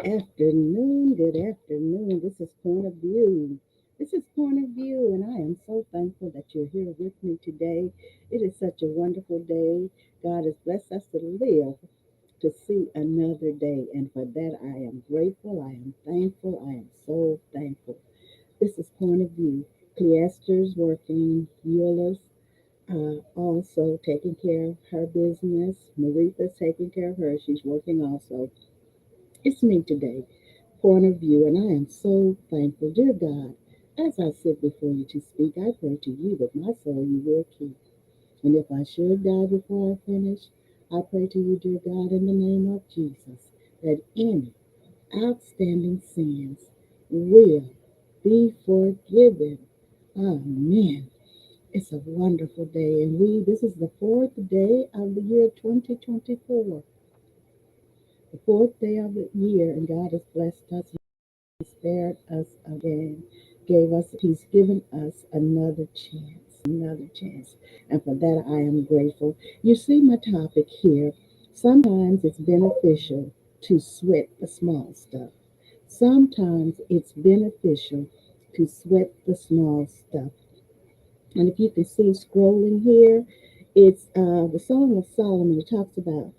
Afternoon, good afternoon. This is Point of View. This is Point of View, and I am so thankful that you're here with me today. It is such a wonderful day. God has blessed us to live to see another day, and for that I am grateful. I am thankful. I am so thankful. This is Point of View. Cleaster's working, Eula's also taking care of her business. Maritha's taking care of hers. She's working also. It's me today, Point of View, and I am so thankful. Dear God, as I sit before you to speak, I pray to you that my soul you will keep. And if I should die before I finish, I pray to you, dear God, in the name of Jesus, that any outstanding sins will be forgiven. Amen. It's a wonderful day, and this is the fourth day of the year 2024, the fourth day of the year, and God has blessed us. He spared us again, He's given us another chance. And for that, I am grateful. You see my topic here. Sometimes it's beneficial to sweat the small stuff. Sometimes it's beneficial to sweat the small stuff. And if you can see scrolling here, it's the Song of Solomon. It talks about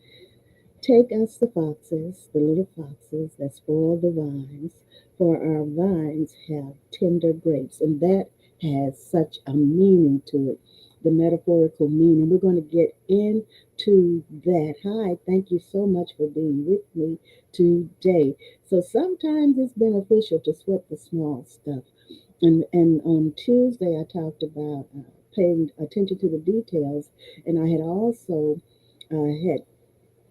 take us the foxes, the little foxes that spoil the vines, for our vines have tender grapes. And that has such a meaning to it, the metaphorical meaning. We're going to get into that. Hi, thank you so much for being with me today. So sometimes it's beneficial to sweat the small stuff. And on Tuesday, I talked about paying attention to the details, and I had also had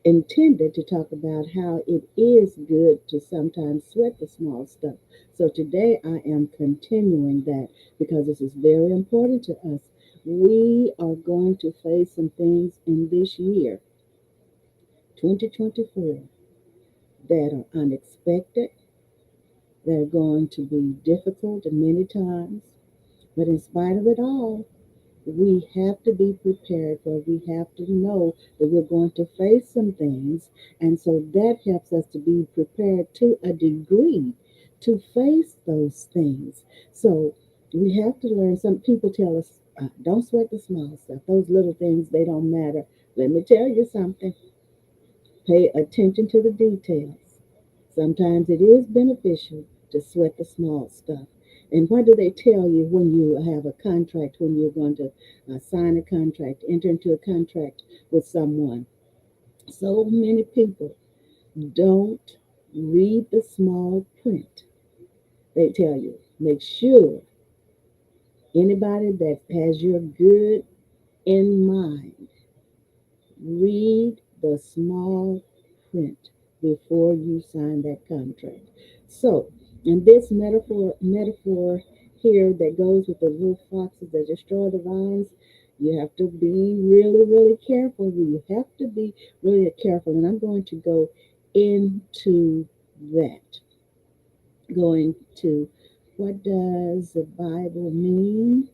intended to talk about how it is good to sometimes sweat the small stuff. So today I am continuing that because this is very important to us. We are going to face some things in this year, 2024, that are unexpected, that are going to be difficult many times. But in spite of it all, we have to be prepared for we have to know that we're going to face some things, and so that helps us to be prepared to a degree to face those things. So we have to learn. Some people tell us don't sweat the small stuff, those little things, they don't matter. Let me tell you something. Pay attention to the details. Sometimes it is beneficial to sweat the small stuff. And what do they tell you when you have a contract, when you're going to sign a contract, enter into a contract with someone? So many people don't read the small print. They tell you, make sure anybody that has your good in mind, read the small print before you sign that contract. So, in this metaphor here that goes with the little foxes that destroy the vines, you have to be really, really careful. You have to be really careful. And I'm going to go into that. Going to what does the Bible mean?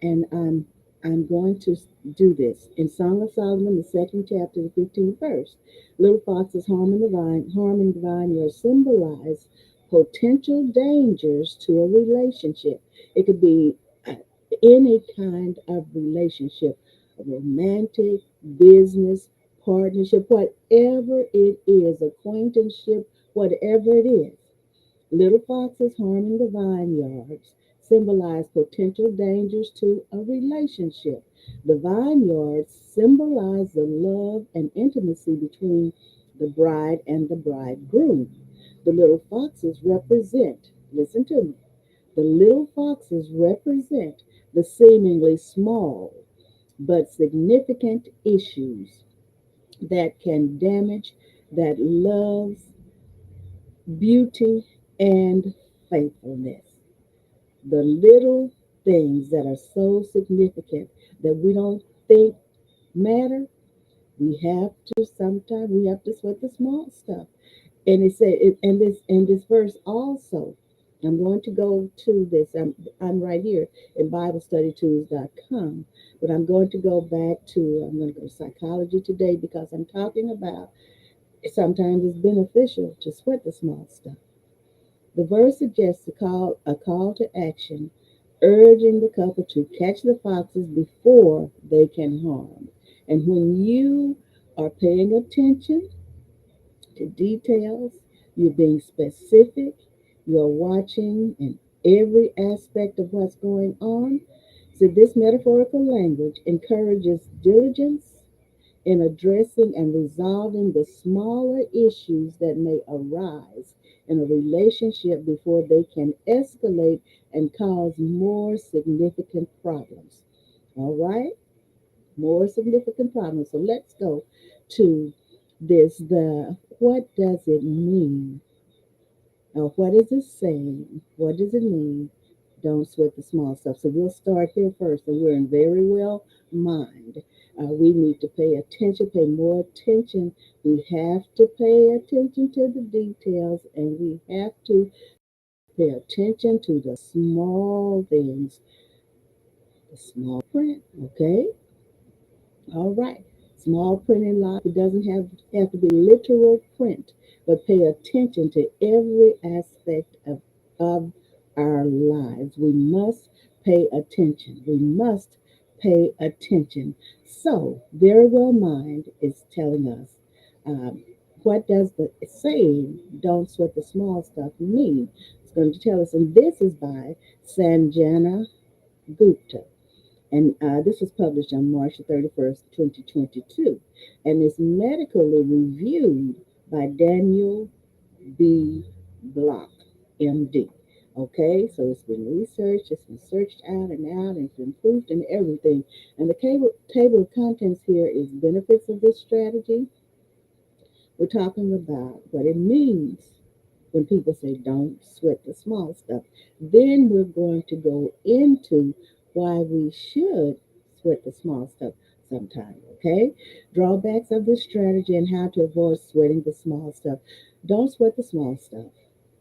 And I'm going to do this in Song of Solomon, the second chapter, the 15th verse. Little foxes harming the vineyard symbolize potential dangers to a relationship. It could be uh, any kind of relationship, a romantic, business, partnership, whatever it is, acquaintanceship, whatever it is. Little foxes harming the vineyards symbolize potential dangers to a relationship. The vineyards symbolize the love and intimacy between the bride and the bridegroom. The little foxes represent, listen to me, the little foxes represent the seemingly small but significant issues that can damage that love's beauty and faithfulness. The little things that are so significant that we don't think matter, we have to sweat the small stuff. And it said, and this verse also, I'm going to go to this. I'm right here in BibleStudyTools.com, but I'm going to go back to, I'm going to go to psychology today because I'm talking about Sometimes it's beneficial to sweat the small stuff. The verse suggests a call to action, urging the couple to catch the foxes before they can harm. And when you are paying attention to details, you're being specific, you're watching in every aspect of what's going on. So, this metaphorical language encourages diligence in addressing and resolving the smaller issues that may arise in a relationship before they can escalate and cause more significant problems. All right? More significant problems. So let's go to this the what does it mean? What is it saying? What does it mean? Don't sweat the small stuff. So we'll start here first, and we're in very well mind. We need to pay attention, pay more attention. We have to pay attention to the details, and we have to pay attention to the small things, the small print. Okay, all right. Small print in life. It doesn't have to be literal print, but pay attention to every aspect of our lives. We must pay attention. We must pay attention. So, very well mind is telling us um, what does the saying, don't sweat the small stuff, mean? It's going to tell us, and this is by Sanjana Gupta. And this was published on March 31st, 2022. And is medically reviewed by Daniel B. Block, MD. Okay, so it's been researched, it's been searched out and out, and it's been proofed and everything. And the table of contents here is benefits of this strategy. We're talking about what it means when people say don't sweat the small stuff. Then we're going to go into why we should sweat the small stuff sometimes, okay? Drawbacks of this strategy and how to avoid sweating the small stuff. Don't sweat the small stuff.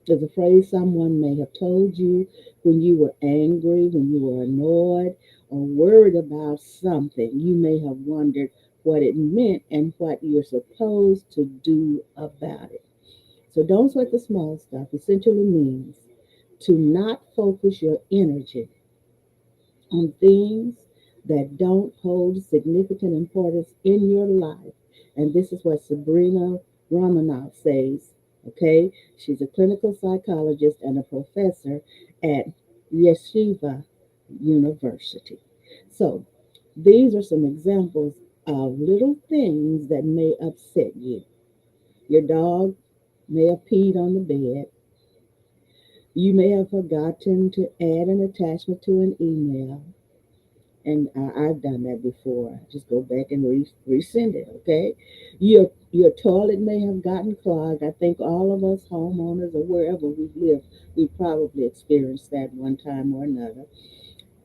There's a phrase someone may have told you when you were angry, when you were annoyed, or worried about something. You may have wondered what it meant and what you're supposed to do about it. So don't sweat the small stuff essentially means to not focus your energy on things that don't hold significant importance in your life. And this is what Sabrina Romanoff says. Okay, she's a clinical psychologist and a professor at Yeshiva University. So these are some examples of little things that may upset you. Your dog may have peed on the bed. You may have forgotten to add an attachment to an email. And I've done that before. I just go back and resend it. Okay, your toilet may have gotten clogged. I think all of us homeowners or wherever we live, we probably experienced that one time or another.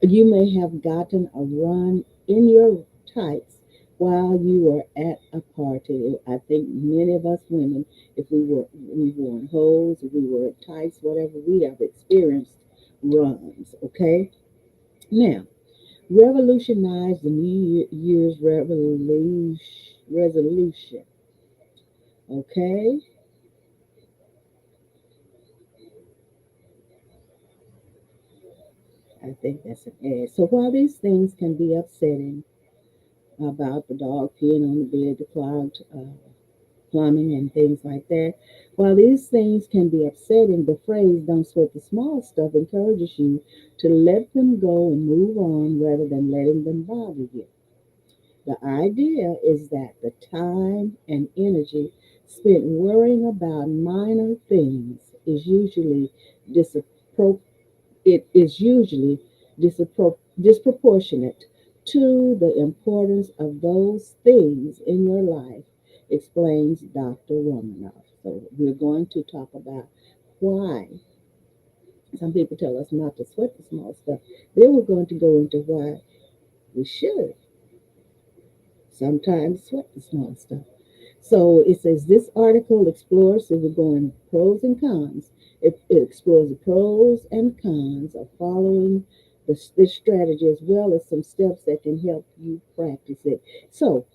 You may have gotten a run in your tights while you were at a party. I think many of us women, if we wore in hose, if we wore tights, whatever, we have experienced runs. Okay, now revolutionize the New Year's resolution. Okay, I think that's an ad. So while these things can be upsetting about the dog peeing on the bed, the clogged plumbing, and things like that, while these things can be upsetting, the phrase "don't sweat the small stuff" encourages you to let them go and move on rather than letting them bother you. The idea is that the time and energy spent worrying about minor things is usually disappro- it is usually disproportionate to the importance of those things in your life, explains Dr. Romanoff. So we're going to talk about why some people tell us not to sweat the small stuff. Then we're going to go into why we should sometimes sweat the small stuff. So it says this article explores, so we're going pros and cons. It explores the pros and cons of following this strategy as well as some steps that can help you practice it. So,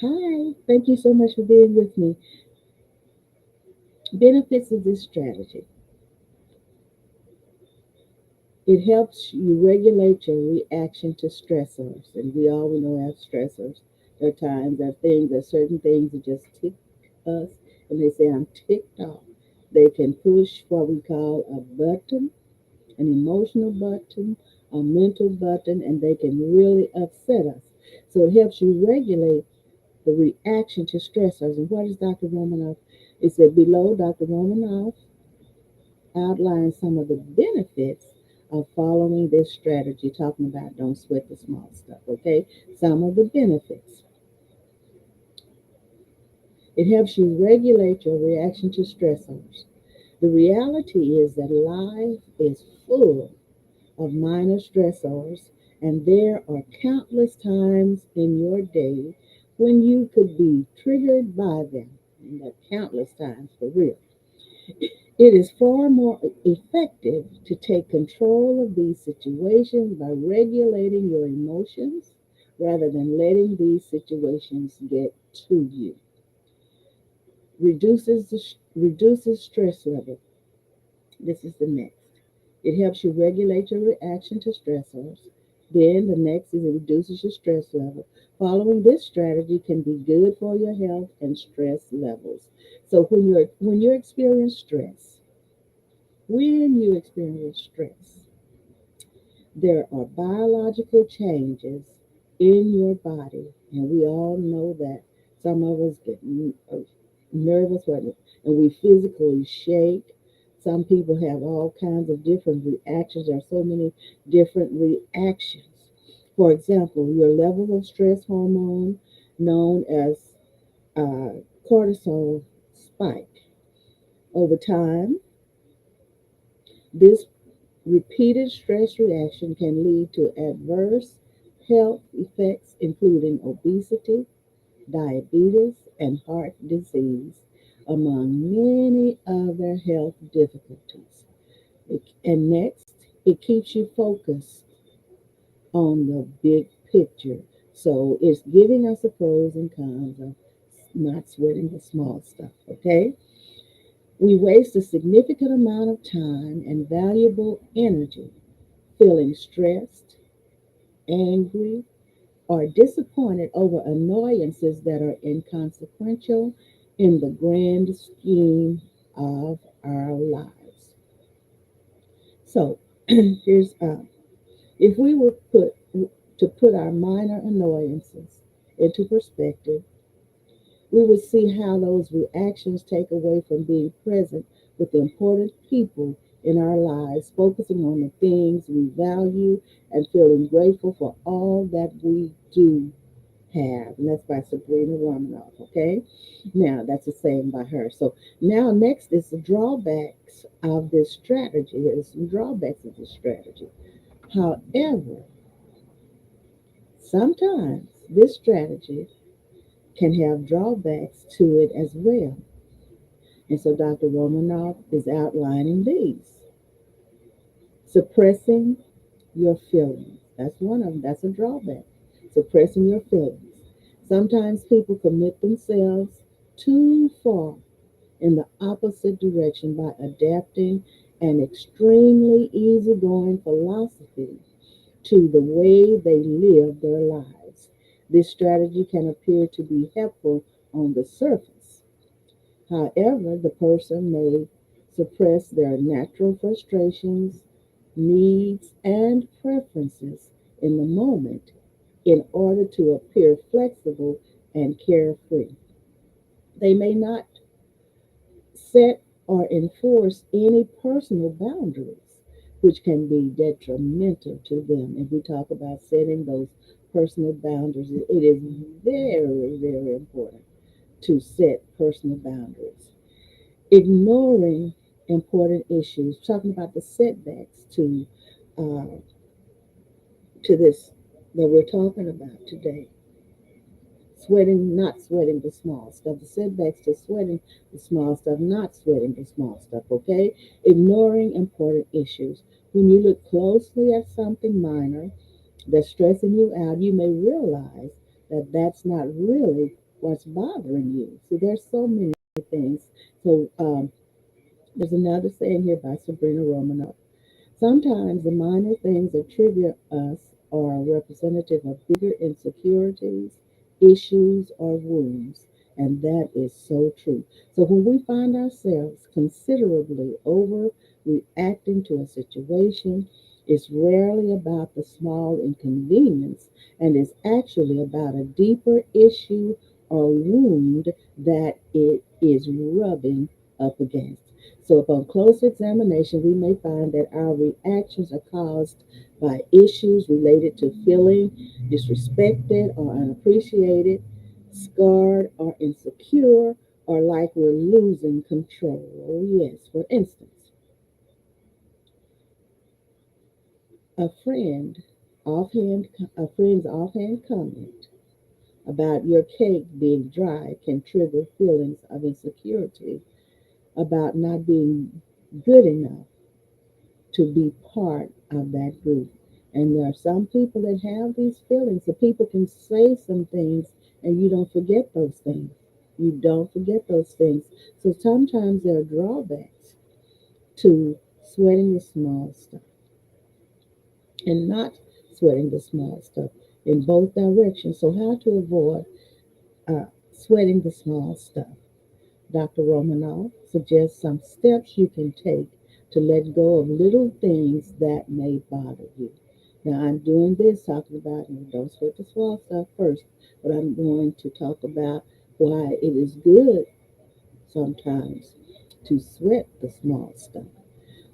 hi, thank you so much for being with me. Benefits of this strategy: it helps you regulate your reaction to stressors, and we know as stressors, there are times, there are things, there are certain things that just tick us, and they say, I'm ticked off. They can push what we call a button, an emotional button, a mental button, and they can really upset us. So it helps you regulate the reaction to stressors. And what is Dr. Romanoff? It said below, Dr. Romanoff outlines some of the benefits of following this strategy, talking about don't sweat the small stuff, okay? Some of the benefits: it helps you regulate your reaction to stressors. The reality is that life is full of minor stressors, and there are countless times in your day when you could be triggered by them. And that countless times for real. It is far more effective to take control of these situations by regulating your emotions rather than letting these situations get to you. Reduces stress level. This is the next. It helps you regulate your reaction to stressors. Then the next is it reduces your stress level. Following this strategy can be good for your health and stress levels. So when you experience stress, there are biological changes in your body, and we all know that. Some of us get nervous, and we physically shake. Some people have all kinds of different reactions. There are so many different reactions. For example, your levels of stress hormone, known as cortisol, spike. Over time, this repeated stress reaction can lead to adverse health effects, including obesity, diabetes, and heart disease, among many other health difficulties. And next, it keeps you focused on the big picture. So it's giving us the pros and cons of not sweating the small stuff, okay? We waste a significant amount of time and valuable energy feeling stressed, angry, or disappointed over annoyances that are inconsequential in the grand scheme of our lives. So here's if we were put our minor annoyances into perspective, we would see how those reactions take away from being present with the important people in our lives, focusing on the things we value and feeling grateful for all that we do have. And that's by Sabrina Romanoff, okay? Now, that's a saying by her. So now next is the drawbacks of this strategy. There's some drawbacks of this strategy. However, sometimes this strategy can have drawbacks to it as well. And so Dr. Romanoff is outlining these. Suppressing your feelings. That's one of them. That's a drawback. Suppressing your feelings. Sometimes people commit themselves too far in the opposite direction by adapting an extremely easygoing philosophy to the way they live their lives. This strategy can appear to be helpful on the surface. However, the person may suppress their natural frustrations, needs, and preferences in the moment in order to appear flexible and carefree. They may not set or enforce any personal boundaries, which can be detrimental to them. If we talk about setting those personal boundaries, it is very, very important to set personal boundaries. Ignoring important issues, talking about the setbacks uh, to this that we're talking about today. Not sweating the small stuff, the setbacks to sweating the small stuff, not sweating the small stuff, okay? Ignoring important issues. When you look closely at something minor that's stressing you out, you may realize that that's not really what's bothering you. So there's so many things. So There's another saying here by Sabrina Romanoff. Sometimes the minor things that trigger us are representative of bigger insecurities, issues, or wounds. And that is so true. So when we find ourselves considerably overreacting to a situation, it's rarely about the small inconvenience and is actually about a deeper issue or wound that it is rubbing up against. So, upon close examination, we may find that our reactions are caused by issues related to feeling disrespected or unappreciated, scarred or insecure, or like we're losing control. Oh, yes, for instance, a friend a friend's offhand comment about your cake being dry can trigger feelings of insecurity about not being good enough to be part of that group. And there are some people that have these feelings. The people can say some things and you don't forget those things. You don't forget those things. So sometimes there are drawbacks to sweating the small stuff and not sweating the small stuff in both directions. So, how to avoid sweating the small stuff? Dr. Romanoff suggests some steps you can take to let go of little things that may bother you. Now, I'm doing this talking about, don't sweat the small stuff first, but I'm going to talk about why it is good sometimes to sweat the small stuff.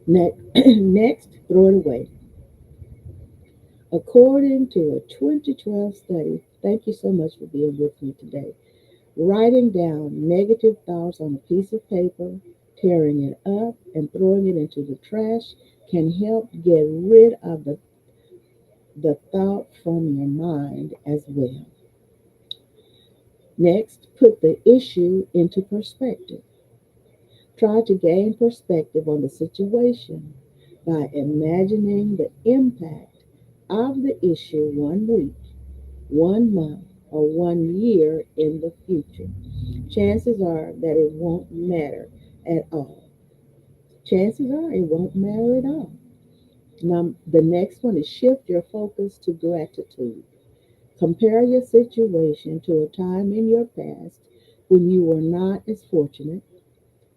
Next, next, throw it away. According to a 2012 study, thank you so much for being with me today. Writing down negative thoughts on a piece of paper, tearing it up, and throwing it into the trash can help get rid of the thought from your mind as well. Next, put the issue into perspective. Try to gain perspective on the situation by imagining the impact of the issue 1 week, 1 month, or 1 year in the future. Chances are that it won't matter at all. Chances are it won't matter at all. Now, the next one is shift your focus to gratitude. Compare your situation to a time in your past when you were not as fortunate,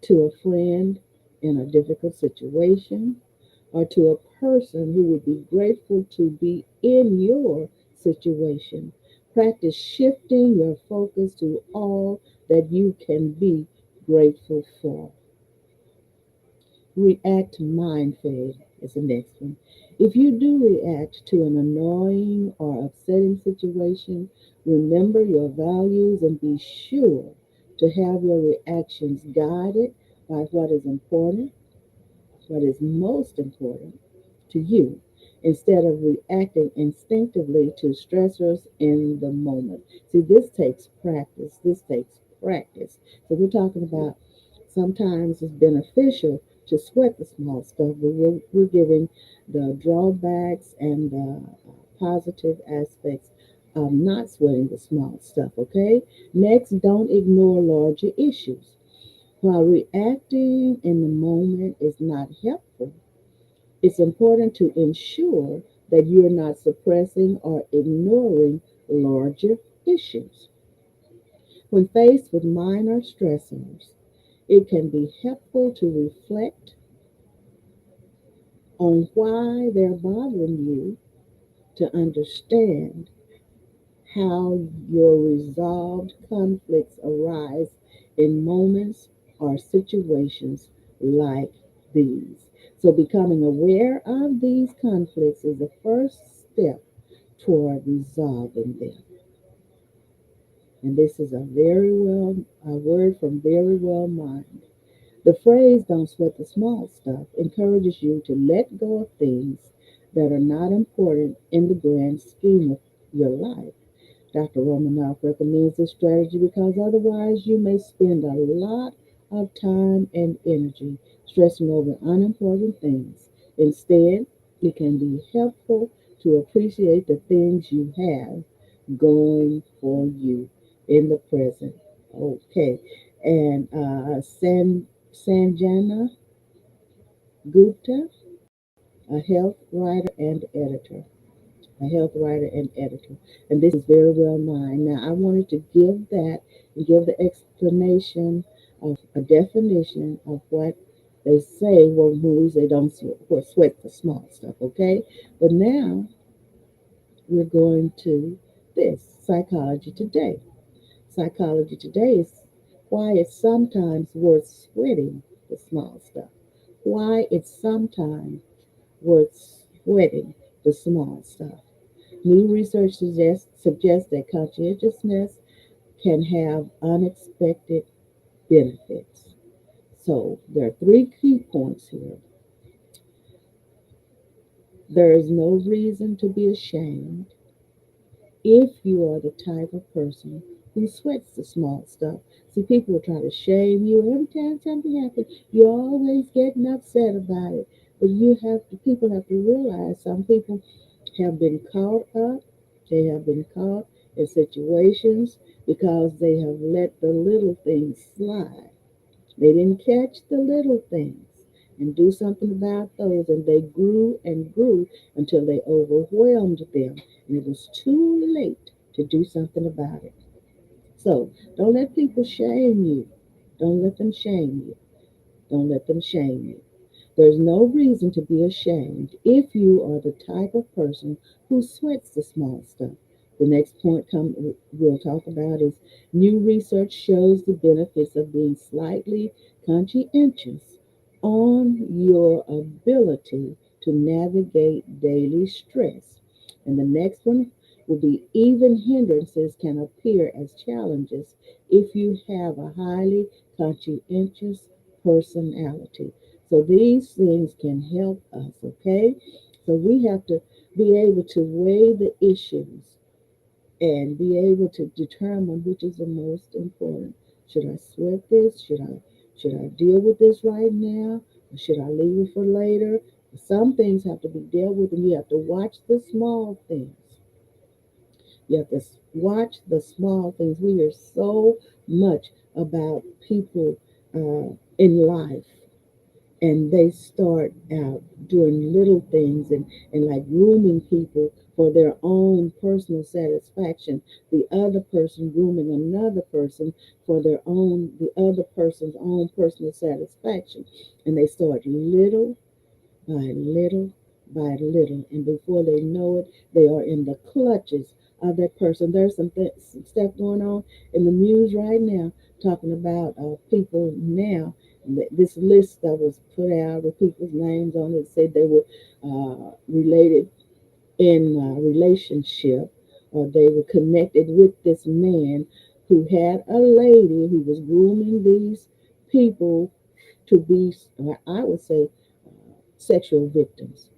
to a friend in a difficult situation, or to a person who would be grateful to be in your situation. Practice shifting your focus to all that you can be grateful for. React mindfully is the next one. If you do react to an annoying or upsetting situation, remember your values and be sure to have your reactions guided by what is most important to you, instead of reacting instinctively to stressors in the moment. See, this takes practice. This takes practice. So we're talking about sometimes it's beneficial to sweat the small stuff, but we're giving the drawbacks and the positive aspects of not sweating the small stuff, okay? Next, don't ignore larger issues. While reacting in the moment is not helpful, it's important to ensure that you're not suppressing or ignoring larger issues. When faced with minor stressors, it can be helpful to reflect on why they're bothering you, to understand how your resolved conflicts arise in moments or situations like these. So, becoming aware of these conflicts is the first step toward resolving them. And this is a word from Very Well Mind. The phrase "don't sweat the small stuff" encourages you to let go of things that are not important in the grand scheme of your life. Dr. Romanoff recommends this strategy because otherwise you may spend a lot of time and energy stressing over unimportant things. Instead, it can be helpful to appreciate the things you have going for you in the present. Okay. And Sanjana Gupta, a health writer and editor. A health writer and editor. And this is very well mine. Now, I wanted to give that and give the explanation of a definition of what they say when we say don't sweat the small stuff, okay? But now we're going to this Psychology Today. Psychology Today is why it's sometimes worth sweating the small stuff. Why it's sometimes worth sweating the small stuff. New research suggests that conscientiousness can have unexpected benefits. So there are three key points here. There is no reason to be ashamed if you are the type of person who sweats the small stuff. See, people will try to shame you every time something happens. You're always getting upset about it. But people have to realize some people have been caught up. They have been caught in situations because they have let the little things slide. They didn't catch the little things and do something about those, and they grew and grew until they overwhelmed them, and it was too late to do something about it. So don't let people shame you. Don't let them shame you. Don't let them shame you. There's no reason to be ashamed if you are the type of person who sweats the small stuff. The next point we'll talk about is new research shows the benefits of being slightly conscientious on your ability to navigate daily stress. And the next one will be even hindrances can appear as challenges if you have a highly conscientious personality. So these things can help us, okay? So we have to be able to weigh the issues and be able to determine which is the most important. Should I sweat this? Should I deal with this right now? Or should I leave it for later? Some things have to be dealt with, and you have to watch the small things. You have to watch the small things. We hear so much about people in life, and they start out doing little things and like grooming people for their own personal satisfaction, the other person grooming another person for the other person's own personal satisfaction, and they start little by little by little, and before they know it, they are in the clutches of that person. There's some stuff going on in the news right now talking about people now. This list that was put out with people's names on it said they were related in relationship, or they were connected with this man who had a lady who was grooming these people to be, I would say, sexual victims.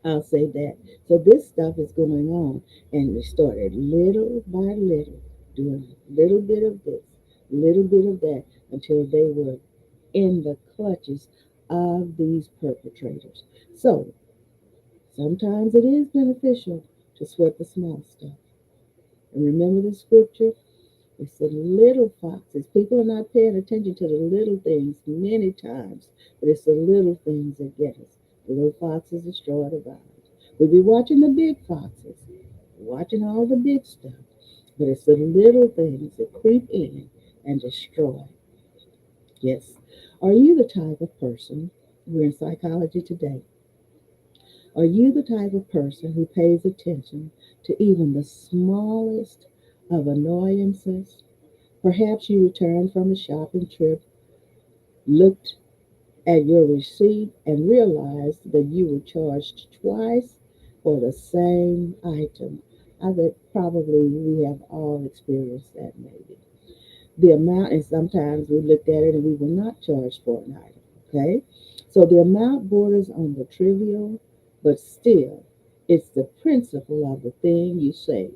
I'll say that. So this stuff is going on, and we started little by little, doing a little bit of this, little bit of that, until they were in the clutches of these perpetrators. So sometimes it is beneficial to sweat the small stuff. And remember the scripture? It's the little foxes. People are not paying attention to the little things many times, but it's the little things that get us. The little foxes destroy the vine. We'll be watching the big foxes, watching all the big stuff, but it's the little things that creep in and destroy. Yes. Are you the type of person, we're in psychology today, are you the type of person who pays attention to even the smallest of annoyances? Perhaps you returned from a shopping trip, looked at your receipt, and realized that you were charged twice for the same item. I bet probably we have all experienced that maybe. The amount, and sometimes we looked at it and we were not charged for an item, okay? So the amount borders on the trivial, but still, it's the principle of the thing you say.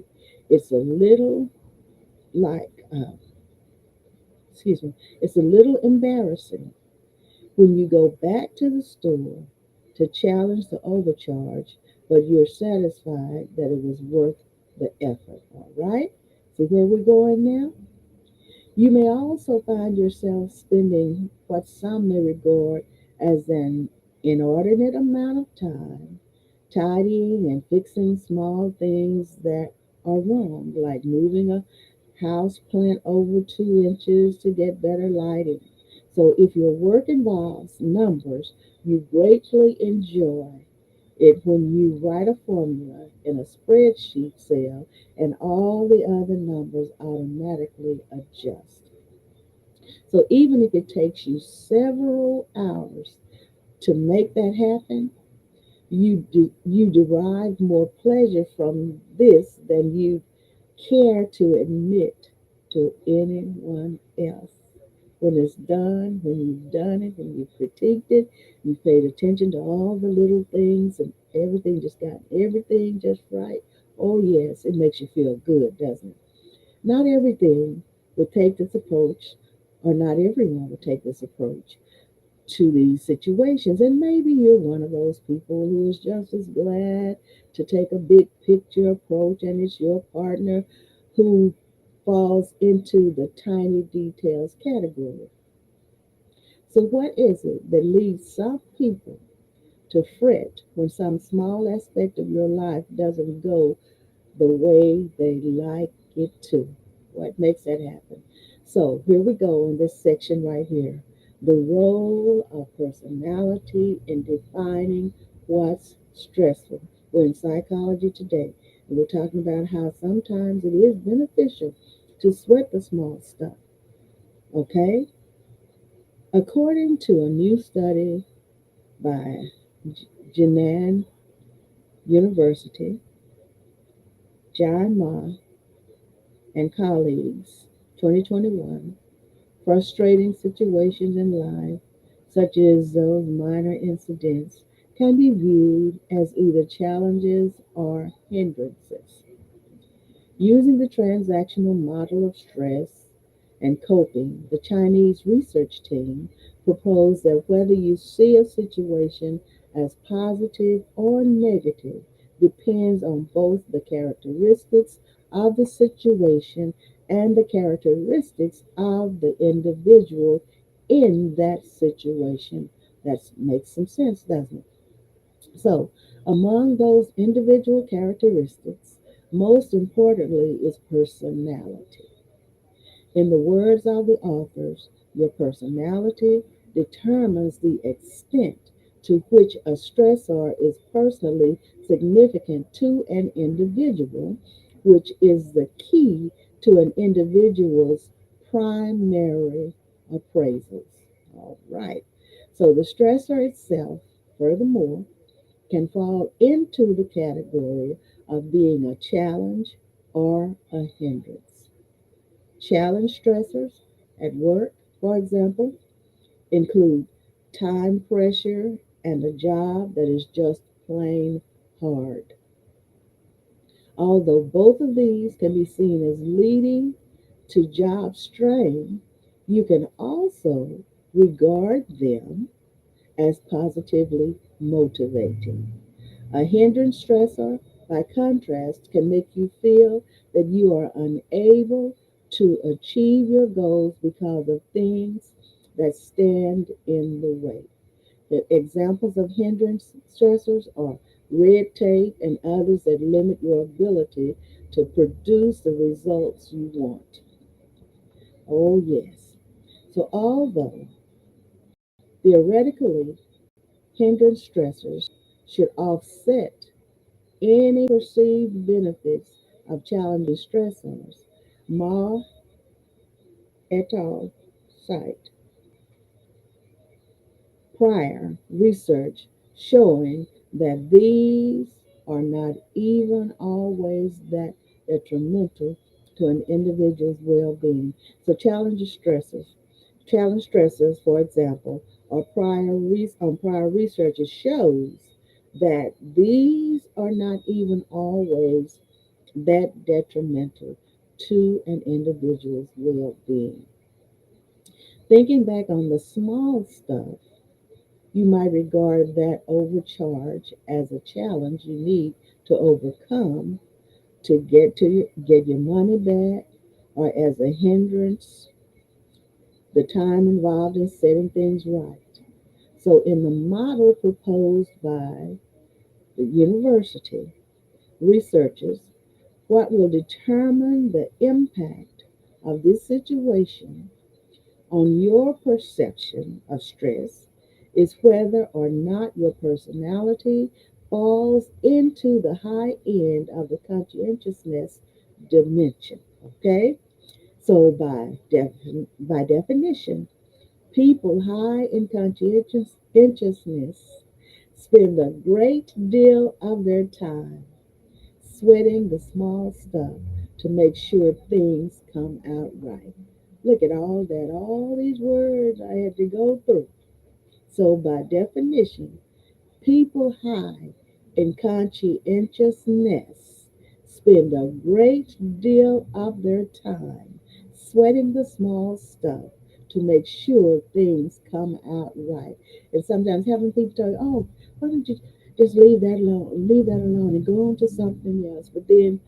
It's a little like, excuse me, it's a little embarrassing when you go back to the store to challenge the overcharge, but you're satisfied that it was worth the effort. All right? See where we're going now? You may also find yourself spending what some may regard as an inordinate amount of time tidying and fixing small things that are wrong, like moving a house plant over 2 inches to get better lighting. So if your work involves numbers, you greatly enjoy it when you write a formula in a spreadsheet cell and all the other numbers automatically adjust. So even if it takes you several hours to make that happen, you derive more pleasure from this than you care to admit to anyone else. When it's done, when you've done it, when you've critiqued it, you paid attention to all the little things and everything just got everything just right. Oh yes, it makes you feel good, doesn't it? Not everything would take this approach, or not everyone would take this approach to these situations. And maybe you're one of those people who is just as glad to take a big picture approach, and it's your partner who falls into the tiny details category. So, what is it that leads some people to fret when some small aspect of your life doesn't go the way they like it to? What makes that happen? So here we go in this section right here. The role of personality in defining what's stressful. We're in psychology today, and we're talking about how sometimes it is beneficial to sweat the small stuff. Okay? According to a new study by Jinan University, John Ma and colleagues, 2021, frustrating situations in life, such as those minor incidents, can be viewed as either challenges or hindrances. Using the transactional model of stress and coping, the Chinese research team proposed that whether you see a situation as positive or negative depends on both the characteristics of the situation and the characteristics of the individual in that situation. That makes some sense, doesn't it? So, among those individual characteristics, most importantly is personality. In the words of the authors, your personality determines the extent to which a stressor is personally significant to an individual, which is the key to an individual's primary appraisals. All right. So the stressor itself, furthermore, can fall into the category of being a challenge or a hindrance. Challenge stressors at work, for example, include time pressure and a job that is just plain hard. Although both of these can be seen as leading to job strain, you can also regard them as positively motivating. A hindrance stressor, by contrast, can make you feel that you are unable to achieve your goals because of things that stand in the way. The examples of hindrance stressors are red tape and others that limit your ability to produce the results you want. Oh, yes. So, although theoretically hindrance stressors should offset any perceived benefits of challenging stressors, Ma et al. Cite prior research showing that these are not even always that detrimental to an individual's well-being. So challenge stressors, for example, on prior research it shows that these are not even always that detrimental to an individual's well-being. Thinking back on the small stuff, you might regard that overcharge as a challenge you need to overcome to get your money back, or as a hindrance, the time involved in setting things right. So, in the model proposed by the university researchers, what will determine the impact of this situation on your perception of stress is whether or not your personality falls into the high end of the conscientiousness dimension. Okay? So, by definition, people high in conscientiousness spend a great deal of their time sweating the small stuff to make sure things come out right. Look at all these words I had to go through. So, by definition, people high in conscientiousness spend a great deal of their time sweating the small stuff to make sure things come out right. And sometimes having people tell you, oh, why don't you just leave that alone and go on to something else. But then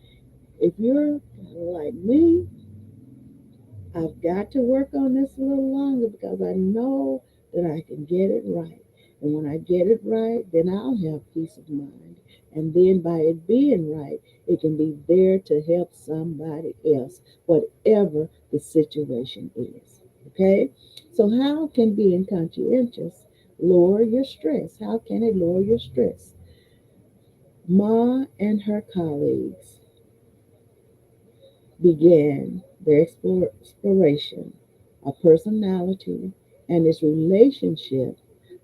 if you're like me, I've got to work on this a little longer because I know that I can get it right. And when I get it right, then I'll have peace of mind. And then by it being right, it can be there to help somebody else, whatever the situation is. Okay? So, how can being conscientious lower your stress? How can it lower your stress? Ma and her colleagues began their exploration of personality and its relationship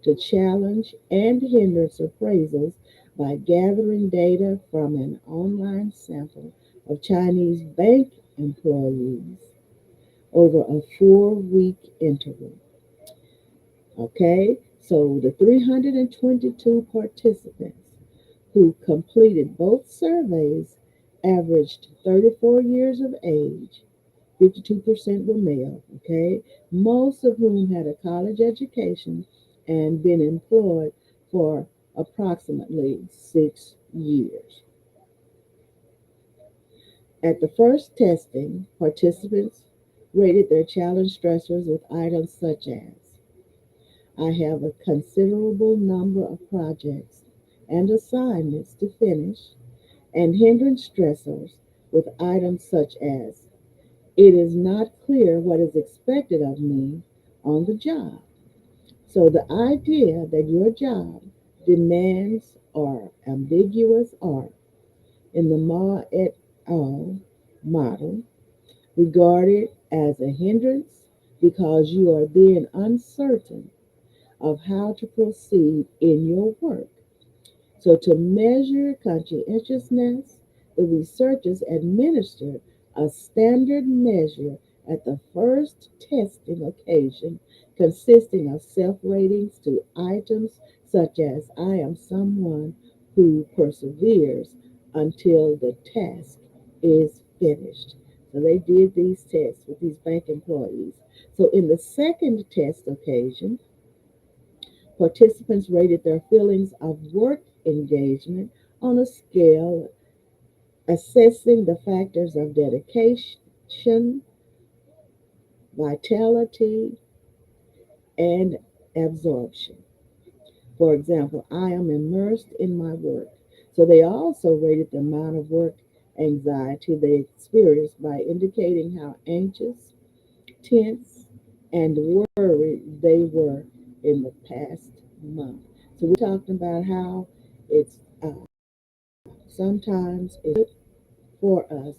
to challenge and hindrance appraisals by gathering data from an online sample of Chinese bank employees over a 4 week interval. Okay, so the 322 participants who completed both surveys averaged 34 years of age. 52% were male, okay? Most of whom had a college education and been employed for approximately 6 years. At the first testing, participants rated their challenge stressors with items such as I have a considerable number of projects and assignments to finish, and hindrance stressors with items such as it is not clear what is expected of me on the job. So the idea that your job demands are ambiguous are, in the Ma et al. Model, regarded as a hindrance because you are then uncertain of how to proceed in your work. So, to measure conscientiousness, the researchers administered a standard measure at the first testing occasion, consisting of self ratings to items such as I am someone who perseveres until the task is finished. So, they did these tests with these bank employees. So, in the second test occasion, participants rated their feelings of work engagement on a scale assessing the factors of dedication, vitality, and absorption. For example, I am immersed in my work. So they also rated the amount of work anxiety they experienced by indicating how anxious, tense, and worried they were in the past month. So we're talking about how it's sometimes it's good for us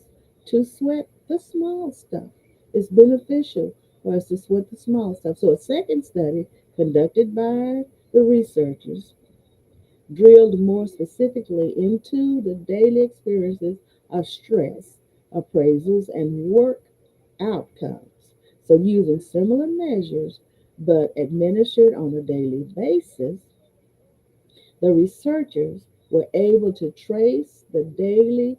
to sweat the small stuff. It's beneficial for us to sweat the small stuff. So a second study conducted by the researchers drilled more specifically into the daily experiences of stress, appraisals, and work outcomes. So, using similar measures but administered on a daily basis, the researchers were able to trace the daily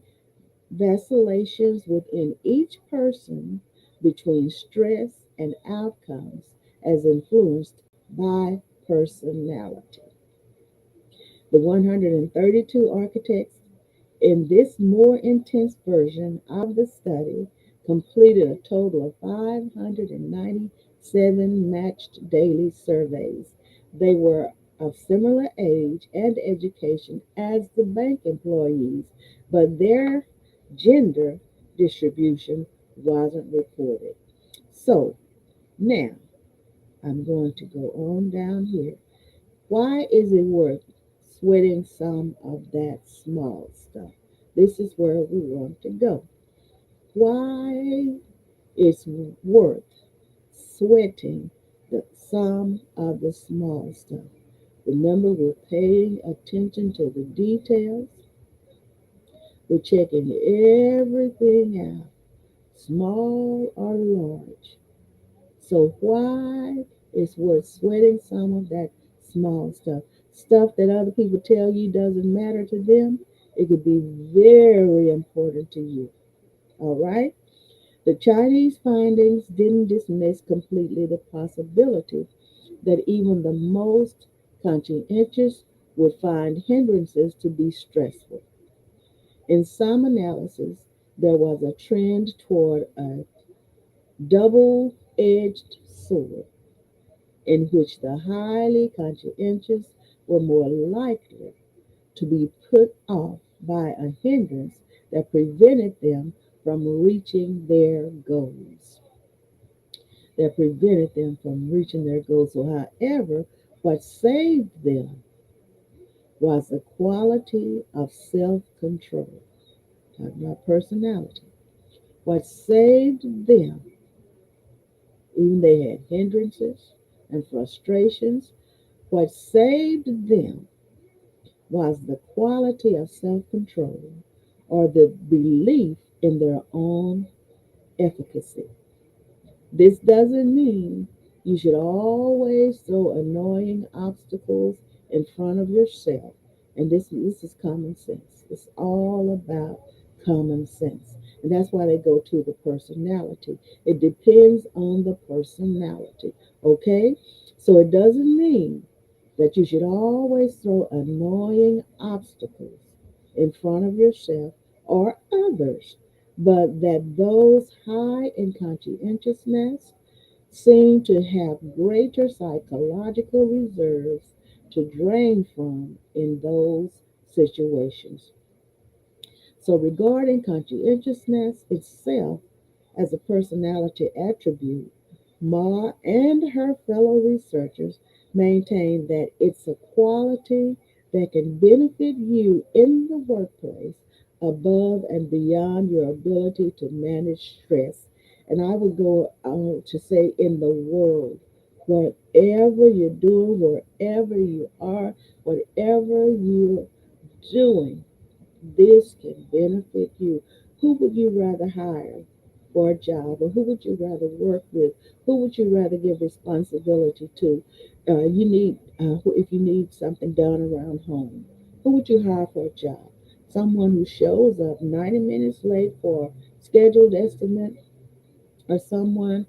vacillations within each person between stress and outcomes as influenced by personality. The 132 architects in this more intense version of the study completed a total of 597 matched daily surveys They were of similar age and education as the bank employees, but their gender distribution wasn't reported. So now I'm going to go on down here. Why is it worth sweating some of that small stuff? This is where we want to go. Why it's worth sweating some of the small stuff. Remember, we're paying attention to the details. We're checking everything out, small or large. So why it's worth sweating some of that small stuff? Stuff that other people tell you doesn't matter to them, it could be very important to you. All right? The Chinese findings didn't dismiss completely the possibility that even the most conscientious would find hindrances to be stressful. In some analysis, there was a trend toward a double edged sword in which the highly conscientious were more likely to be put off by a hindrance that prevented them from reaching their goals. That prevented them from reaching their goals. So, however, what saved them was the quality of self control. Talking about personality. What saved them, even they had hindrances and frustrations, what saved them was the quality of self control or the belief in their own efficacy. This doesn't mean you should always throw annoying obstacles in front of yourself. And this is common sense. It's all about common sense. And that's why they go to the personality. It depends on the personality. Okay? So it doesn't mean that you should always throw annoying obstacles in front of yourself or others, but that those high in conscientiousness seem to have greater psychological reserves to drain from in those situations. So, regarding conscientiousness itself as a personality attribute, Ma and her fellow researchers maintain that it's a quality that can benefit you in the workplace above and beyond your ability to manage stress. And I would go to say in the world, whatever you're doing, wherever you are, whatever you're doing, this can benefit you. Who would you rather hire for a job, or who would you rather work with? Who would you rather give responsibility to? If you need something done around home, who would you hire for a job? Someone who shows up 90 minutes late for a scheduled estimate, or someone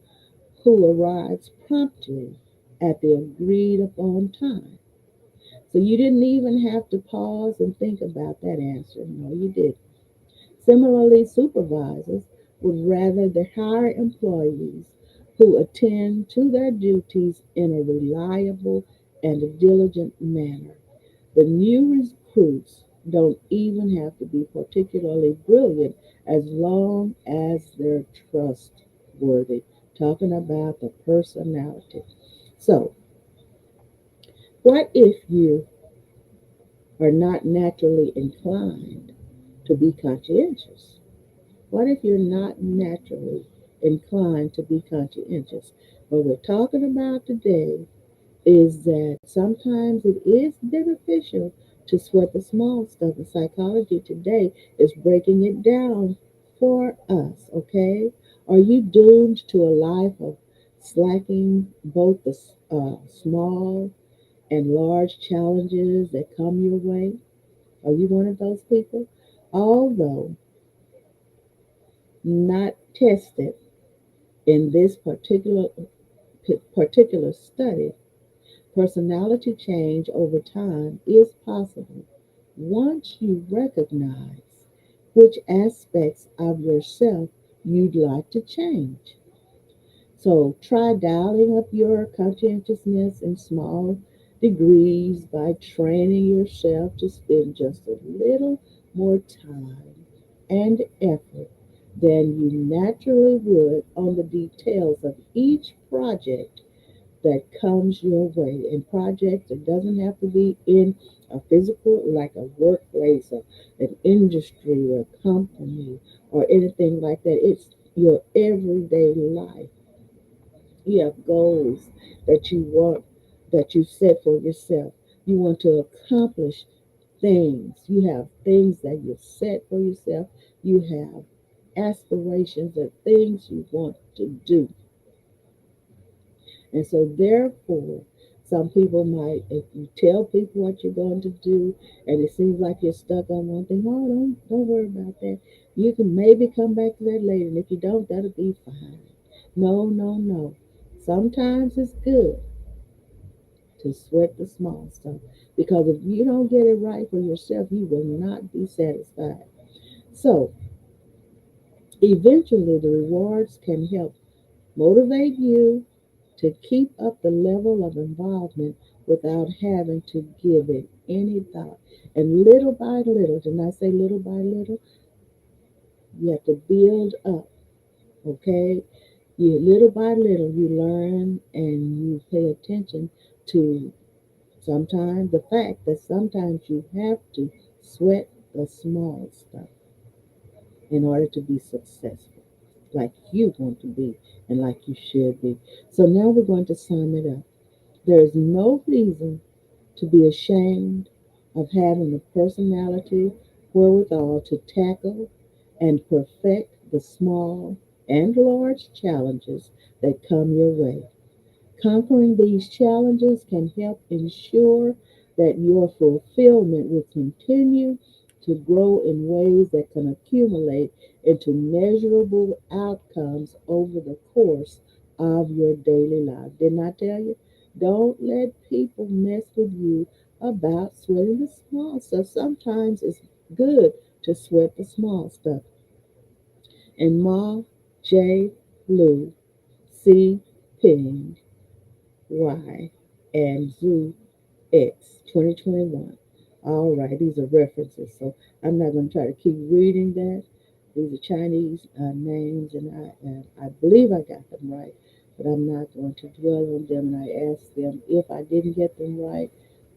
who arrives promptly at the agreed upon time? So you didn't even have to pause and think about that answer. No, you didn't. Similarly, supervisors would rather the hire employees who attend to their duties in a reliable and diligent manner. The new recruits don't even have to be particularly brilliant as long as they're trustworthy. Talking about the personality. So, what if you are not naturally inclined to be conscientious? What if you're not naturally inclined to be conscientious? What we're talking about today is that sometimes it is beneficial to sweat the small stuff. And psychology today is breaking it down for us, okay? Are you doomed to a life of slacking both the small and large challenges that come your way? Are you one of those people? Although not tested in this particular study, personality change over time is possible once you recognize which aspects of yourself you'd like to change. So try dialing up your conscientiousness in small degrees by training yourself to spend just a little more time and effort than you naturally would on the details of each project that comes your way. And projects, it doesn't have to be in a physical, like a workplace or an industry or company or anything like that. It's your everyday life. You have goals that you want, that you set for yourself. You want to accomplish things. You have things that you set for yourself. You have aspirations of things you want to do. And so, therefore, some people might, if you tell people what you're going to do, and it seems like you're stuck on one thing, oh, don't worry about that. You can maybe come back to that later, and if you don't, that'll be fine. No, no, no. Sometimes it's good to sweat the small stuff because if you don't get it right for yourself, you will not be satisfied. So, eventually, the rewards can help motivate you to keep up the level of involvement without having to give it any thought. And little by little, did I say little by little? You have to build up, okay? You little by little you learn and you pay attention to sometimes the fact that sometimes you have to sweat the small stuff in order to be successful, like you want to be and like you should be. So now we're going to sum it up. There is no reason to be ashamed of having the personality wherewithal to tackle and perfect the small and large challenges that come your way. Conquering these challenges can help ensure that your fulfillment will continue to grow in ways that can accumulate into measurable outcomes over the course of your daily life. Didn't I tell you? Don't let people mess with you about sweating the small stuff. Sometimes it's good to sweat the small stuff. And Ma J. Lu, C. Ping, Y, and Zoo X 2021. All right, these are references, so I'm not going to try to keep reading that. These are Chinese names, and I believe I got them right, but I'm not going to dwell on them. And I ask them if I didn't get them right.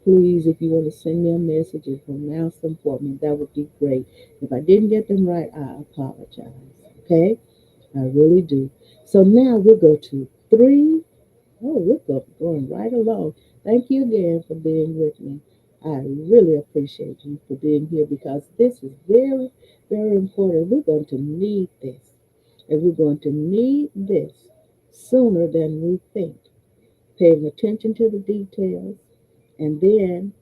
Please, if you want to send me a message and pronounce them for me, that would be great. If I didn't get them right, I apologize. Okay, I really do. So now we'll go to three. Oh, going right along. Thank you again for being with me. I really appreciate you for being here because this is very, very important. We're going to need this, and we're going to need this sooner than we think. Paying attention to the details, and then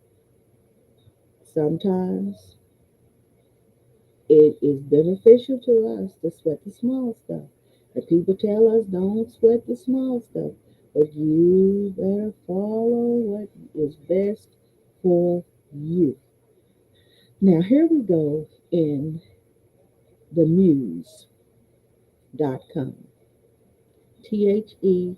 sometimes it is beneficial to us to sweat the small stuff. And people tell us don't sweat the small stuff, but you better follow what is best for you. Now, here we go in the muse.com. THEMUSE.com.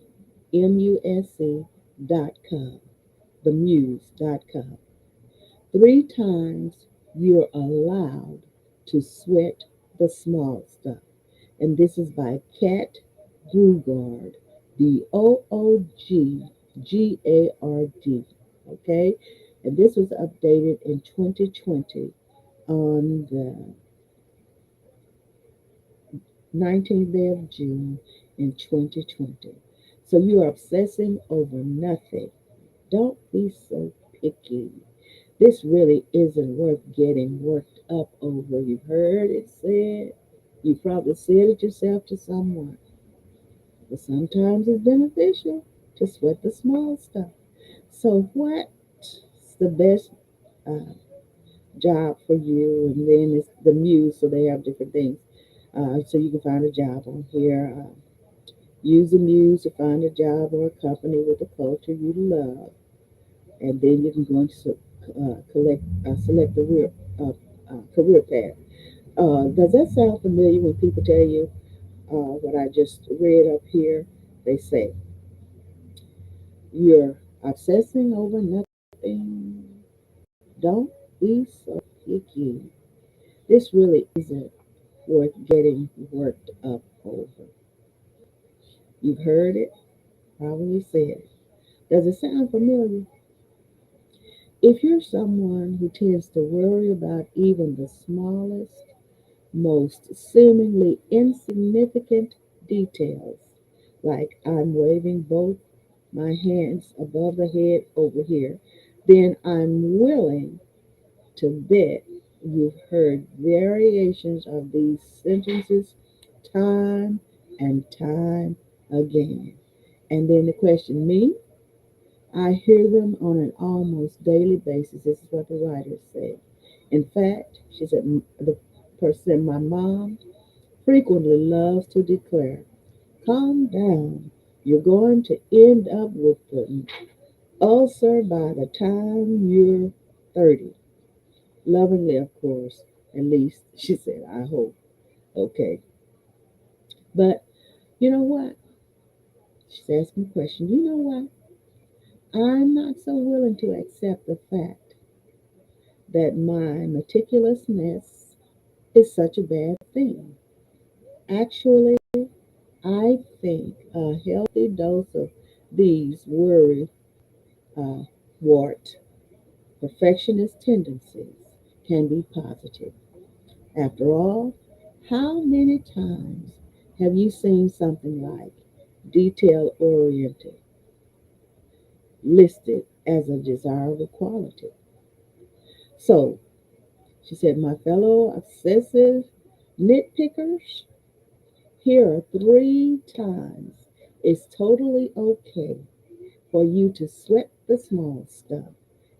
Themuse.com. Three times you're allowed to sweat the small stuff. And this is by Kat Broogard, Boogard. Okay, and this was updated in 2020 on the 19th day of June in 2020. So you are obsessing over nothing. Don't be so picky. This really isn't worth getting worked up over. You've heard it said, you probably said it yourself to someone. But sometimes it's beneficial to sweat the small stuff. So, what's the best uh, job for you? And then it's the Muse, so they have different things. So you can find a job on here. Use the Muse to find a job or a company with a culture you love, and then you can go into select the career path. Does that sound familiar when people tell you what I just read up here? They say you're obsessing over nothing thing. Don't be so picky. This really isn't worth getting worked up over. You've heard it, probably said. Does it sound familiar? If you're someone who tends to worry about even the smallest, most seemingly insignificant details, like I'm waving both my hands above the head over here, then I'm willing to bet you've heard variations of these sentences time and time again. And then the question, me? I hear them on an almost daily basis. This is what the writer said. In fact, she said, the person, my mom, frequently loves to declare, calm down. You're going to end up with an ulcer by the time you're 30. Lovingly, of course. At least, she said, I hope. Okay. But you know what? She's asking a question. You know what? I'm not so willing to accept the fact that my meticulousness is such a bad thing. Actually, I think a healthy dose of these worry, uh, wart, perfectionist tendencies can be positive. After all, how many times have you seen something like detail oriented listed as a desirable quality? So, she said, my fellow obsessive nitpickers, here are three times it's totally okay for you to sweat the small stuff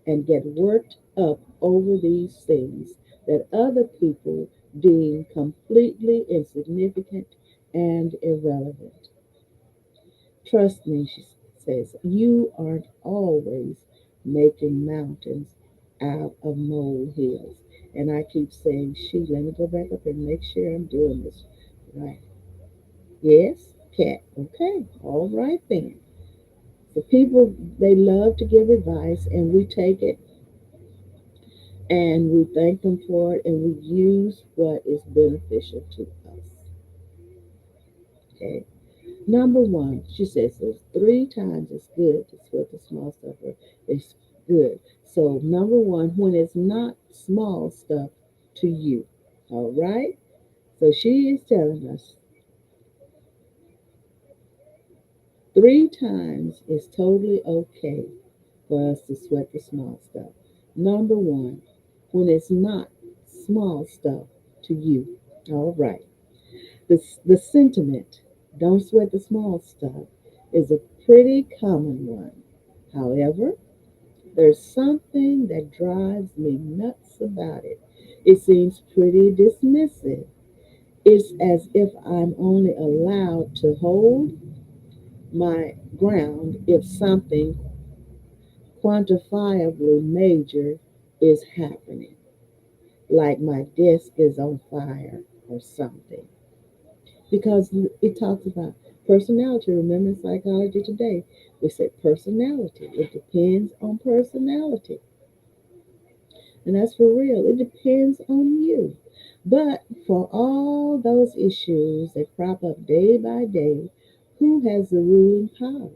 and get worked up over these things that other people deem completely insignificant and irrelevant. Trust me, she says, you aren't always making mountains out of molehills. And I keep saying, she, let me go back up and make sure I'm doing this right. Yes, cat. Okay, all right then. The people, they love to give advice, and we take it and we thank them for it, and we use what is beneficial to us. Okay. Number one, she says there's three times it's good to split the small stuff. It's good. So number one, when it's not small stuff to you. All right. So she is telling us three times it's totally okay for us to sweat the small stuff. Number one, when it's not small stuff to you. All right. The sentiment, don't sweat the small stuff, is a pretty common one. However, there's something that drives me nuts about it. It seems pretty dismissive. It's as if I'm only allowed to hold my ground if something quantifiably major is happening, like my desk is on fire or something. Because it talks about personality. Remember in psychology today, we said personality. It depends on personality. And that's for real. It depends on you. But for all those issues that crop up day by day, who has the ruling power?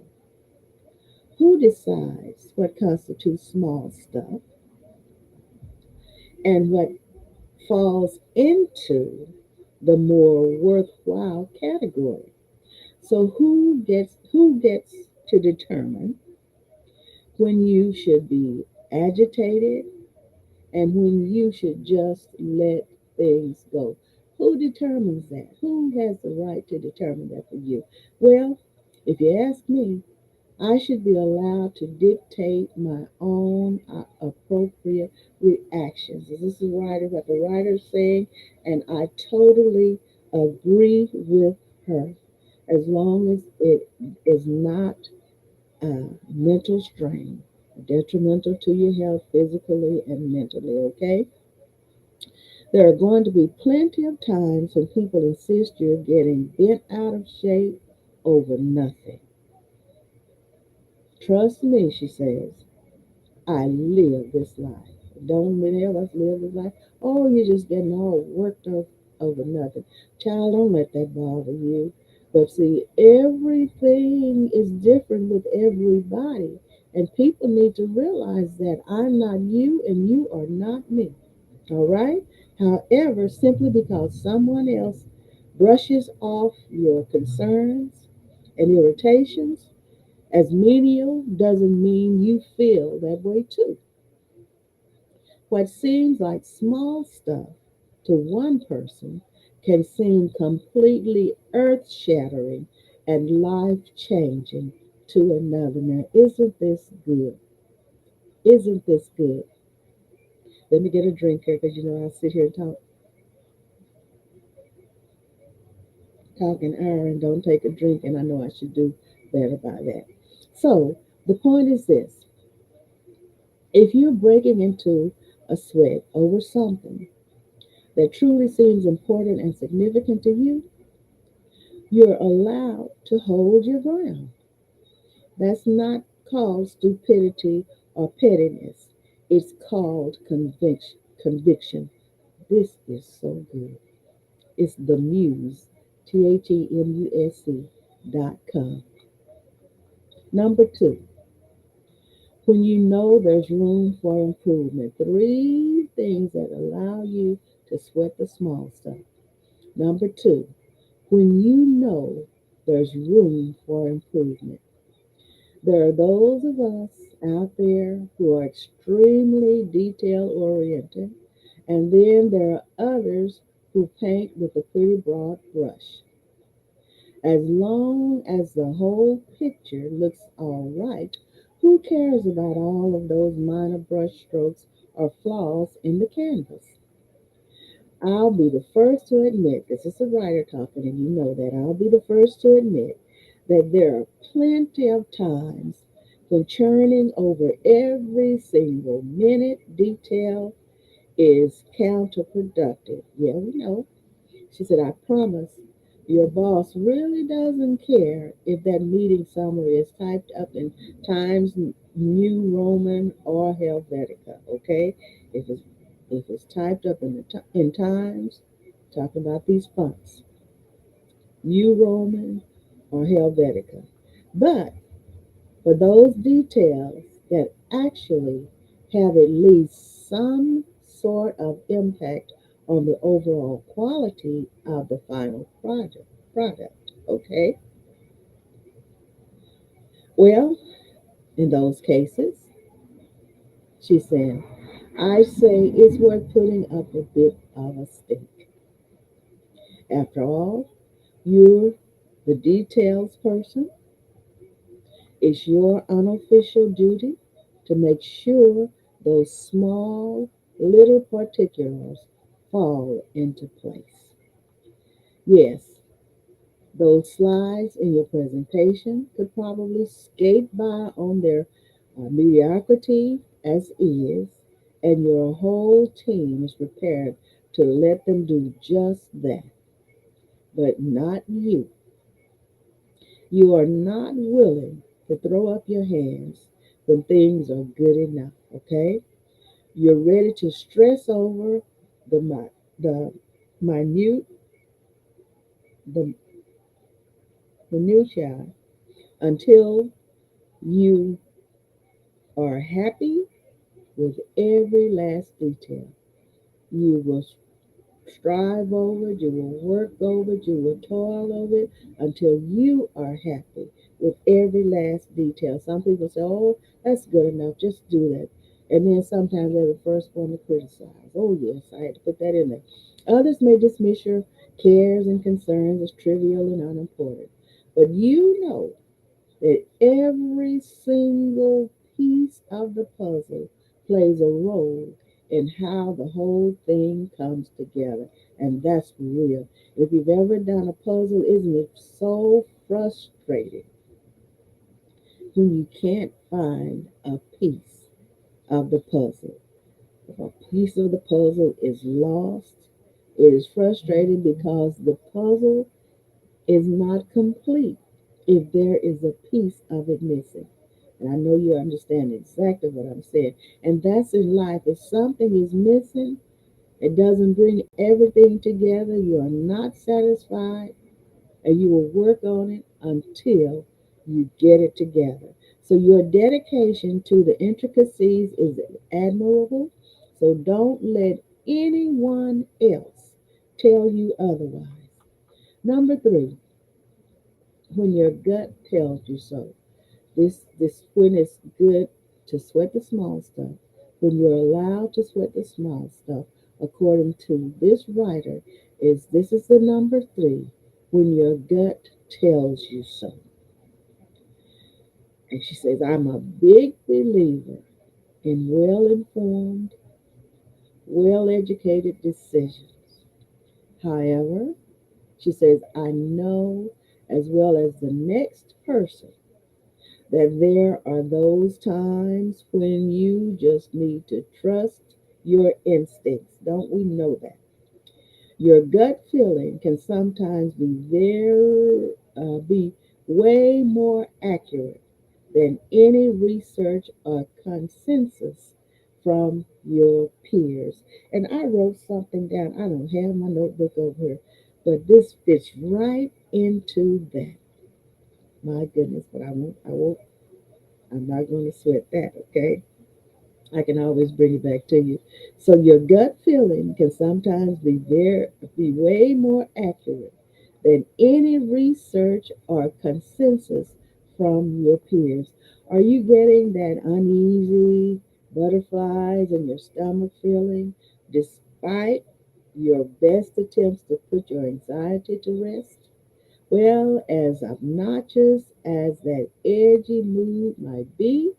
Who decides what constitutes small stuff and what falls into the more worthwhile category? So who gets to determine when you should be agitated and when you should just let things go? Who determines that? Who has the right to determine that for you? Well, if you ask me, I should be allowed to dictate my own appropriate reactions. This is what the writer is saying, and I totally agree with her. As long as it is not mental strain, detrimental to your health physically and mentally, okay? There are going to be plenty of times when people insist you're getting bent out of shape over nothing. Trust me, she says. I live this life. Don't many of us live this life? Oh, you're just getting all worked up over nothing. Child, don't let that bother you. But see, everything is different with everybody. And people need to realize that I'm not you and you are not me. All right? However, simply because someone else brushes off your concerns and irritations as menial doesn't mean you feel that way too. What seems like small stuff to one person can seem completely earth shattering and life changing to another. Now, isn't this good? Isn't this good? Let me get a drink here because you know I sit here and talk an hour and don't take a drink, and I know I should do better by that. So, the point is this: if you're breaking into a sweat over something that truly seems important and significant to you, you're allowed to hold your ground. That's not called stupidity or pettiness. It's called conviction. Conviction. This is so good. It's the Muse, TheMusc.com. Number two, when you know there's room for improvement, three things that allow you to sweat the small stuff. Number two, when you know there's room for improvement. There are those of us out there who are extremely detail oriented, and then there are others who paint with a pretty broad brush. As long as the whole picture looks all right, who cares about all of those minor brush strokes or flaws in the canvas? I'll be the first to admit, this is a writer talking, and you know that. I'll be the first to admit that there are plenty of times when churning over every single minute detail is counterproductive. Yeah, we know. She said, I promise your boss really doesn't care if that meeting summary is typed up in Times New Roman or Helvetica, okay? If it's if it's typed up in Times, talking about these fonts, New Roman or Helvetica. But for those details that actually have at least some sort of impact on the overall quality of the final product. Okay. Well, in those cases, she said, I say it's worth putting up a bit of a stink. After all, you're the details person. It's your unofficial duty to make sure those small little particulars fall into place. Yes, those slides in your presentation could probably skate by on their mediocrity as is, and your whole team is prepared to let them do just that. But not you. You are not willing to throw up your hands when things are good enough, okay? You're ready to stress over the minute, the minutiae until you are happy with every last detail. You will strive over it, you will work over it, you will toil over it until you are happy with every last detail. Some people say, oh, that's good enough, just do that. And then sometimes they're the first one to criticize. Oh, yes, I had to put that in there. Others may dismiss your cares and concerns as trivial and unimportant. But you know that every single piece of the puzzle plays a role in how the whole thing comes together. And that's real. If you've ever done a puzzle, isn't it so frustrating when you can't find a piece of the puzzle? If a piece of the puzzle is lost, it is frustrating because the puzzle is not complete if there is a piece of it missing. And I know you understand exactly what I'm saying. And that's in life. If something is missing, it doesn't bring everything together, you are not satisfied, and you will work on it until you get it together. So your dedication to the intricacies is admirable. So don't let anyone else tell you otherwise. Number three, when your gut tells you so. This when it's good to sweat the small stuff. When you're allowed to sweat the small stuff, according to this writer, is this is the number three. When your gut tells you so. And she says, I'm a big believer in well informed, well educated decisions. However, she says, I know as well as the next person that there are those times when you just need to trust your instincts. Don't we know that? Your gut feeling can sometimes be way more accurate than any research or consensus from your peers. And I wrote something down. I don't have my notebook over here, but this fits right into that. My goodness, but I won't, I'm not going to sweat that, okay? I can always bring it back to you. So your gut feeling can sometimes be way more accurate than any research or consensus from your peers. Are you getting that uneasy butterflies in your stomach feeling despite your best attempts to put your anxiety to rest? Well, as obnoxious as that edgy mood might be,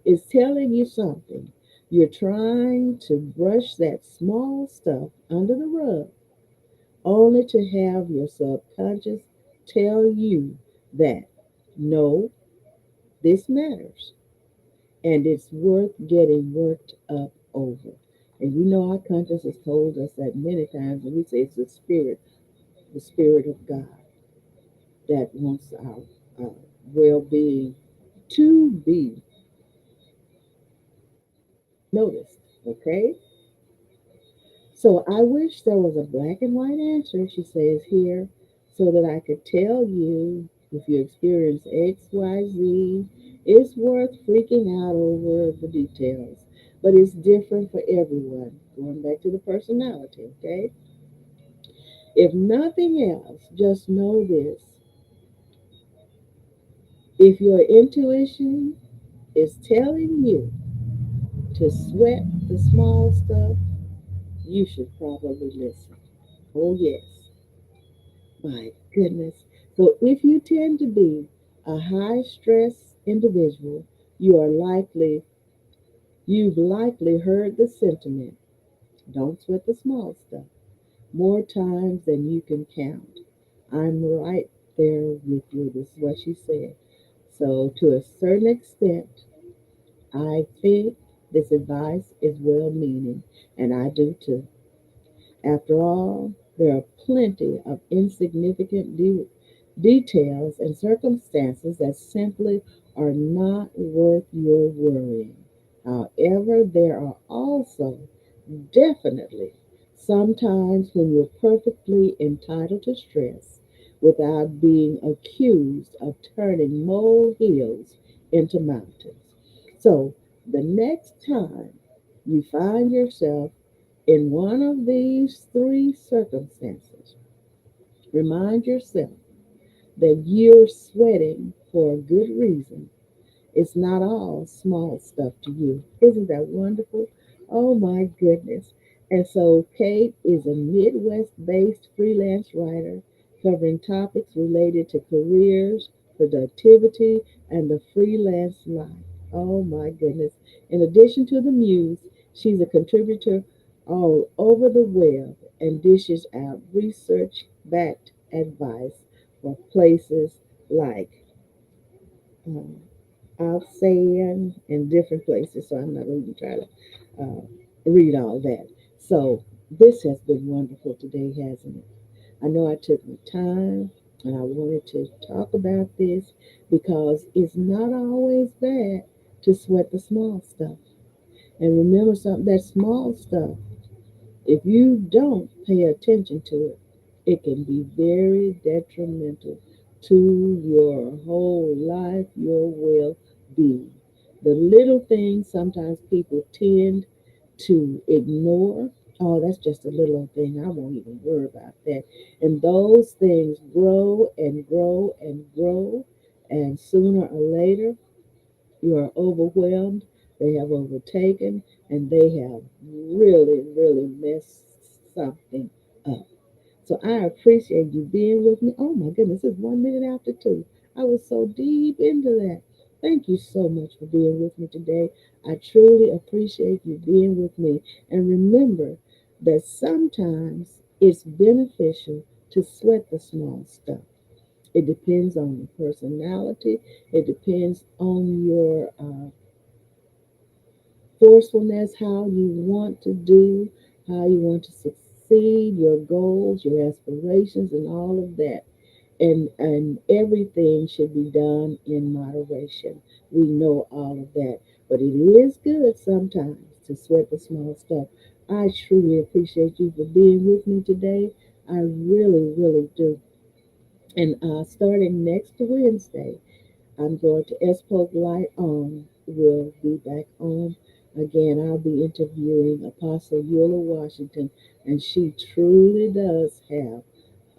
it's telling you something. You're trying to brush that small stuff under the rug, only to have your subconscious tell you that no, this matters and it's worth getting worked up over. And you know, our conscience has told us that many times, and we say it's the spirit of God that wants our well being to be noticed. Okay? So I wish there was a black and white answer, she says here, so that I could tell you if you experience XYZ, it's worth freaking out over the details. But it's different for everyone. Going back to the personality, okay? If nothing else, just know this. If your intuition is telling you to sweat the small stuff, you should probably listen. Oh, yes. My goodness. So if you tend to be a high stress individual, you've likely heard the sentiment, don't sweat the small stuff, more times than you can count. I'm right there with you. This is what she said. So to a certain extent, I think this advice is well meaning, and I do too. After all, there are plenty of insignificant details and circumstances that simply are not worth your worrying. However, there are also definitely sometimes when you're perfectly entitled to stress without being accused of turning molehills into mountains. So, the next time you find yourself in one of these three circumstances, remind yourself that you're sweating for a good reason. It's not all small stuff to you. Isn't that wonderful? Oh my goodness. And so Kate is a Midwest based freelance writer covering topics related to careers, productivity, and the freelance life. Oh my goodness. In addition to the muse, she's a contributor all over the web and dishes out research backed advice for places like um, I've saying in different places, so I'm not even trying to read all that. So this has been wonderful today, hasn't it? I know I took my time. And I wanted to talk about this because it's not always bad to sweat the small stuff. And remember something, that small stuff, if you don't pay attention to it, it can be very detrimental to your whole life, your well being. The little things sometimes people tend to ignore. Oh, that's just a little old thing. I won't even worry about that. And those things grow and grow and grow. And sooner or later, you are overwhelmed. They have overtaken and they have really, really messed something up. So I appreciate you being with me. Oh my goodness, it's 1 minute after two. I was so deep into that. Thank you so much for being with me today. I truly appreciate you being with me. And remember that sometimes it's beneficial to sweat the small stuff. It depends on your personality. It depends on your forcefulness, how you want to do, how you want to succeed, your goals, your aspirations, and all of that. And everything should be done in moderation. We know all of that. But it is good sometimes to sweat the small stuff. I truly appreciate you for being with me today. I really, really do. And starting next Wednesday, I'm going to Espoke Light On. Will be back on again. I'll be interviewing Apostle Eula Washington, and she truly does have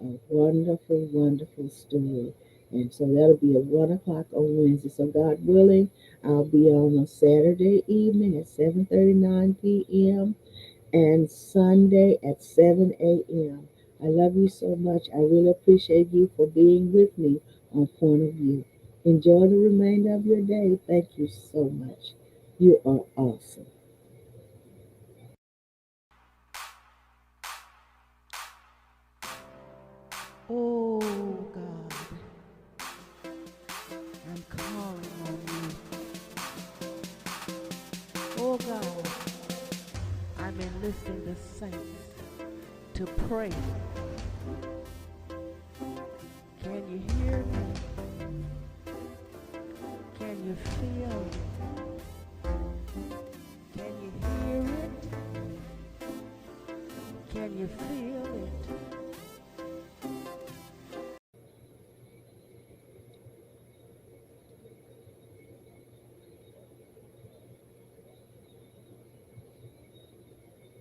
a wonderful, wonderful story. And so that'll be at 1 o'clock on Wednesday. So God willing, I'll be on a Saturday evening at 7:39 p.m. and Sunday at 7 a.m. I love you so much. I really appreciate you for being with me on Point of View. Enjoy the remainder of your day. Thank you so much. You are awesome. Oh God, I'm calling on you. Oh God, I'm enlisting the saints to pray. Can you hear me? Can you feel it? Can you hear it? Can you feel it?